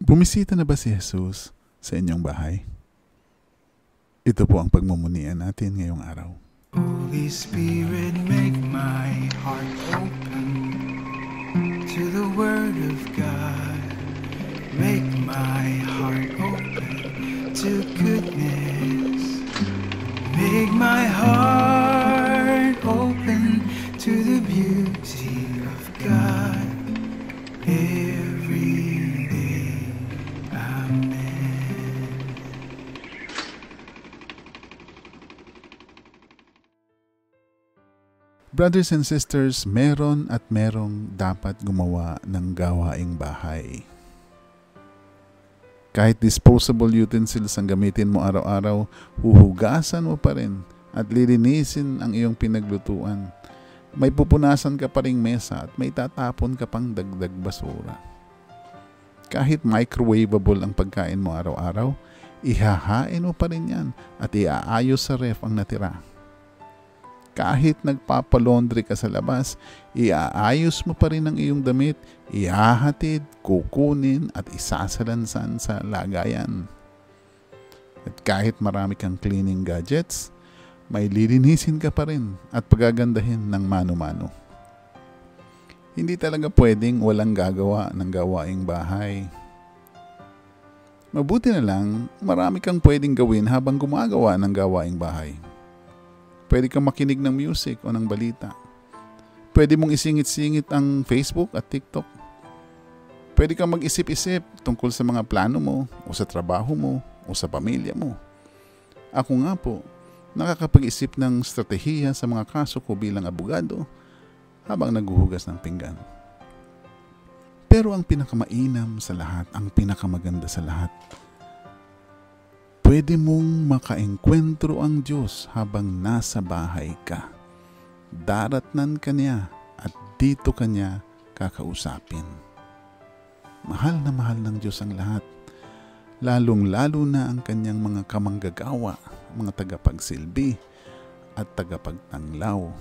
Bumisita na ba si Jesus sa inyong bahay? Ito po ang pagmumunian natin ngayong araw. Holy Spirit, make my heart open to the Word of God. Make my heart open to goodness. Make my heart open to the beauty of God every day. Amen. Brothers and sisters, meron at merong dapat gumawa ng gawaing bahay. Kahit disposable utensils ang gamitin mo araw-araw, huhugasan mo pa rin at lilinisin ang iyong pinaglutuan. May pupunasan ka pa ring mesa at may tatapon ka pang dagdag basura. Kahit microwavable ang pagkain mo araw-araw, ihahain mo pa rin yan at iaayos sa ref ang natira. Kahit nagpapalaundry ka sa labas, iaayos mo pa rin ang iyong damit, ihahatid, kukunin at isasalansan sa lagayan. At kahit marami kang cleaning gadgets, may lilinisin ka pa rin at pagagandahin ng mano-mano. Hindi talaga pwedeng walang gagawa ng gawaing bahay. Mabuti na lang, marami kang pwedeng gawin habang gumagawa ng gawaing bahay. Pwede kang makinig ng music o ng balita. Pwede mong isingit-singit ang Facebook at TikTok. Pwede kang mag-isip-isip tungkol sa mga plano mo o sa trabaho mo o sa pamilya mo. Ako nga po, nakakapag-isip ng strategiya sa mga kaso ko bilang abogado habang naghuhugas ng pinggan. Pero ang pinakamainam sa lahat, ang pinakamaganda sa lahat, pwede mong makaengkwentro ang Diyos habang nasa bahay ka. Daratnan ka niya at dito ka niya kakausapin. Mahal na mahal ng Diyos ang lahat, lalong-lalo na ang kanyang mga kamanggagawa, mga tagapagsilbi at tagapagtanglaw.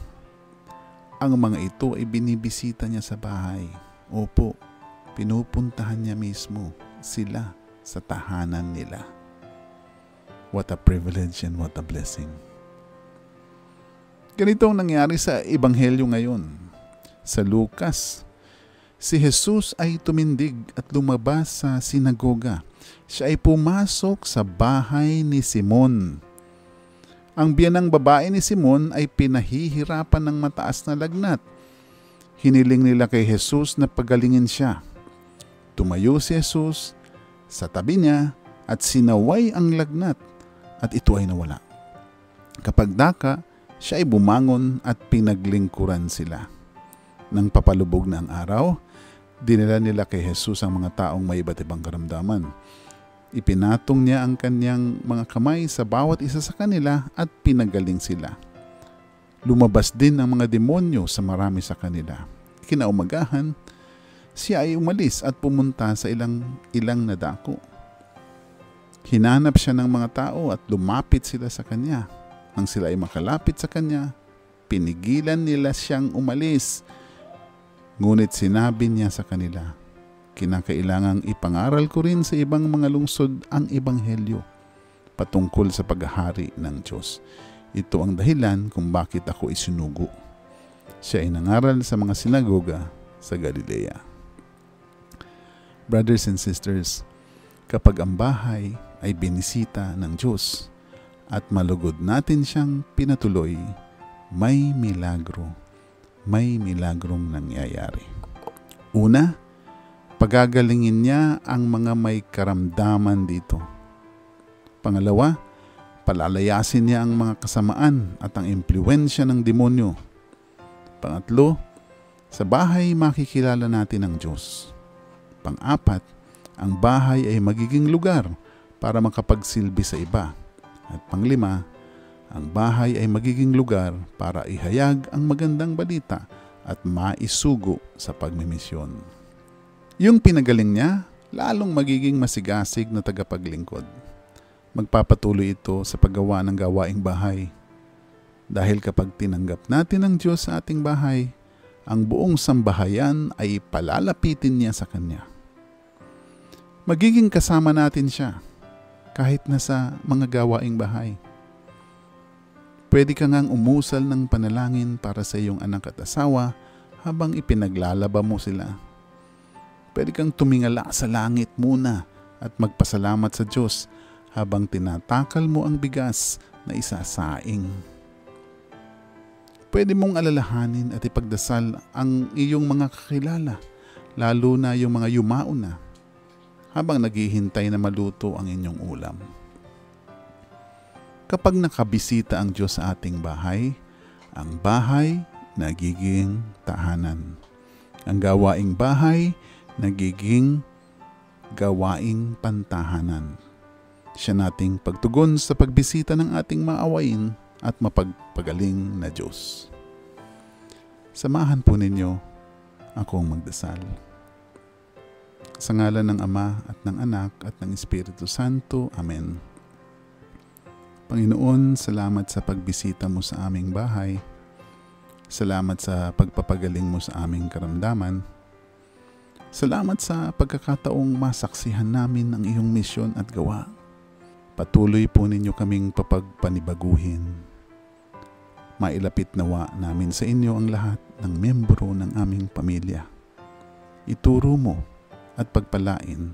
Ang mga ito ay binibisita niya sa bahay. Opo, pinupuntahan niya mismo sila sa tahanan nila. What a privilege and what a blessing. Ganito ang nangyari sa Ebanghelyo ngayon. Sa Lucas, si Jesus ay tumindig at lumabas sa sinagoga. Siya ay pumasok sa bahay ni Simon. Ang biyanang babae ni Simon ay pinahihirapan ng mataas na lagnat. Hiniling nila kay Jesus na pagalingin siya. Tumayo si Jesus sa tabi niya at sinaway ang lagnat. At ito ay nawala. Kapag daka, siya ay bumangon at pinaglingkuran sila. Nang papalubog na ang araw, dinala nila kay Jesus ang mga taong may iba't ibang karamdaman. Ipinatong niya ang kanyang mga kamay sa bawat isa sa kanila at pinagaling sila. Lumabas din ang mga demonyo sa marami sa kanila. Kinaumagahan, siya ay umalis at pumunta sa ilang na dako. Hinanap siya ng mga tao at lumapit sila sa kanya. Nang sila ay makalapit sa kanya, pinigilan nila siyang umalis. Ngunit sinabi niya sa kanila, kinakailangang ipangaral ko rin sa ibang mga lungsod ang ebanghelyo patungkol sa paghahari ng Diyos. Ito ang dahilan kung bakit ako isinugo. Siya ay nangaral sa mga sinagoga sa Galilea. Brothers and sisters, kapag ang bahay ay binisita ng Diyos at malugod natin siyang pinatuloy, may milagrong nangyayari. Una, pagagalingin niya ang mga may karamdaman dito. Pangalawa, palalayasin niya ang mga kasamaan at ang impluwensya ng demonyo. Pangatlo, sa bahay makikilala natin ang Diyos. Pang-apat, ang bahay ay magiging lugar para makapagsilbi sa iba. At panglima, ang bahay ay magiging lugar para ihayag ang magandang balita at maisugo sa pagmimisyon. Yung pinagaling niya, lalong magiging masigasig na tagapaglingkod. Magpapatuloy ito sa paggawa ng gawaing bahay. Dahil kapag tinanggap natin ang Diyos sa ating bahay, ang buong sambahayan ay palalapitin niya sa Kanya. Magiging kasama natin siya kahit nasa mga gawaing bahay. Pwede ka ngang umusal ng panalangin para sa iyong anak at asawa habang ipinaglalaba mo sila. Pwede kang tumingala sa langit muna at magpasalamat sa Diyos habang tinatakal mo ang bigas na isasaing. Pwede mong alalahanin at ipagdasal ang iyong mga kakilala, lalo na yung mga yumao na, habang naghihintay na maluto ang inyong ulam. Kapag nakabisita ang Diyos sa ating bahay, ang bahay nagiging tahanan. Ang gawaing bahay nagiging gawaing pantahanan. Siya nating pagtugon sa pagbisita ng ating maawain at mapagpagaling na Diyos. Samahan po ninyo akong magdasal. Sa ngalan ng Ama at ng Anak at ng Espiritu Santo. Amen. Panginoon, salamat sa pagbisita mo sa aming bahay. Salamat sa pagpapagaling mo sa aming karamdaman. Salamat sa pagkakataong masaksihan namin ang iyong misyon at gawa. Patuloy po ninyo kaming papagpanibaguhin. Mailapit nawa namin sa inyo ang lahat ng membro ng aming pamilya. Ituro mo at pagpalain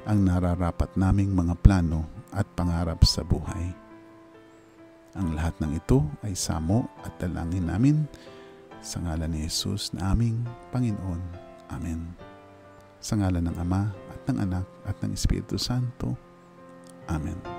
ang nararapat naming mga plano at pangarap sa buhay. Ang lahat ng ito ay samo at dalangin namin sa ngalan ni Jesus na aming Panginoon. Amen. Sa ngalan ng Ama at ng Anak at ng Espiritu Santo. Amen.